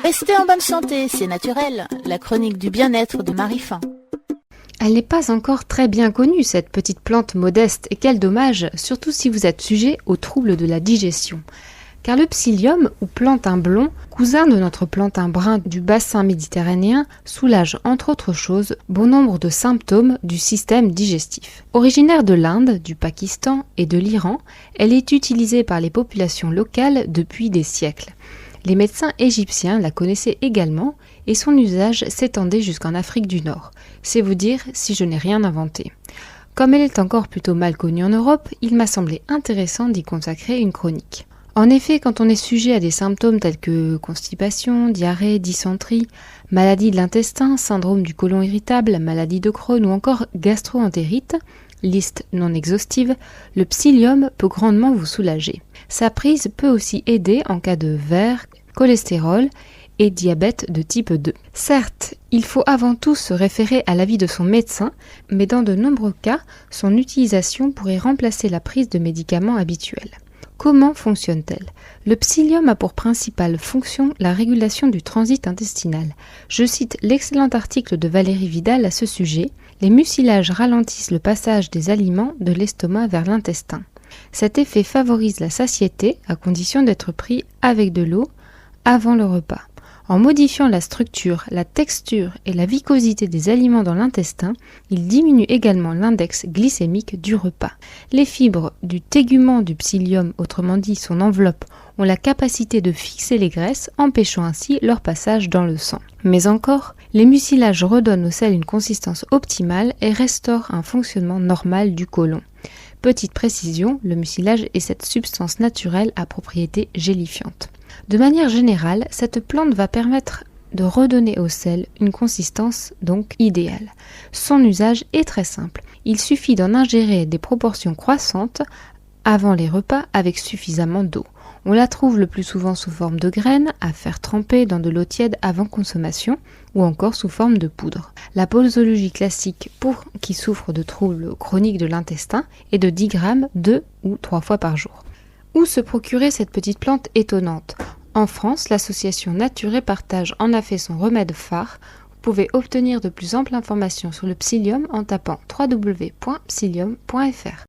Restez en bonne santé, c'est naturel. La chronique du bien-être de Marie-Fin. Elle n'est pas encore très bien connue, cette petite plante modeste, et quel dommage, surtout si vous êtes sujet aux troubles de la digestion. Car le psyllium, ou plantain blond, cousin de notre plantain brun du bassin méditerranéen, soulage entre autres choses bon nombre de symptômes du système digestif. Originaire de l'Inde, du Pakistan et de l'Iran, elle est utilisée par les populations locales depuis des siècles. Les médecins égyptiens la connaissaient également et son usage s'étendait jusqu'en Afrique du Nord. C'est vous dire si je n'ai rien inventé. Comme elle est encore plutôt mal connue en Europe, il m'a semblé intéressant d'y consacrer une chronique. En effet, quand on est sujet à des symptômes tels que constipation, diarrhée, dysenterie, maladie de l'intestin, syndrome du côlon irritable, maladie de Crohn ou encore gastro-entérite, liste non exhaustive, le psyllium peut grandement vous soulager. Sa prise peut aussi aider en cas de verre, cholestérol et diabète de type 2. Certes, il faut avant tout se référer à l'avis de son médecin, mais dans de nombreux cas, son utilisation pourrait remplacer la prise de médicaments habituels. Comment fonctionne-t-elle ? Le psyllium a pour principale fonction la régulation du transit intestinal. Je cite l'excellent article de Valérie Vidal à ce sujet. Les mucilages ralentissent le passage des aliments de l'estomac vers l'intestin. Cet effet favorise la satiété à condition d'être pris avec de l'eau avant le repas. En modifiant la structure, la texture et la viscosité des aliments dans l'intestin, il diminue également l'index glycémique du repas. Les fibres du tégument du psyllium, autrement dit son enveloppe, ont la capacité de fixer les graisses, empêchant ainsi leur passage dans le sang. Mais encore, les mucilages redonnent au sel une consistance optimale et restaurent un fonctionnement normal du côlon. Petite précision, le mucilage est cette substance naturelle à propriété gélifiante. De manière générale, cette plante va permettre de redonner au sel une consistance donc idéale. Son usage est très simple. Il suffit d'en ingérer des proportions croissantes avant les repas avec suffisamment d'eau. On la trouve le plus souvent sous forme de graines à faire tremper dans de l'eau tiède avant consommation ou encore sous forme de poudre. La posologie classique pour qui souffre de troubles chroniques de l'intestin est de 10 grammes 2 ou 3 fois par jour. Où se procurer cette petite plante étonnante ? En France, l'association Nature Partage en a fait son remède phare. Vous pouvez obtenir de plus amples informations sur le psyllium en tapant www.psyllium.fr.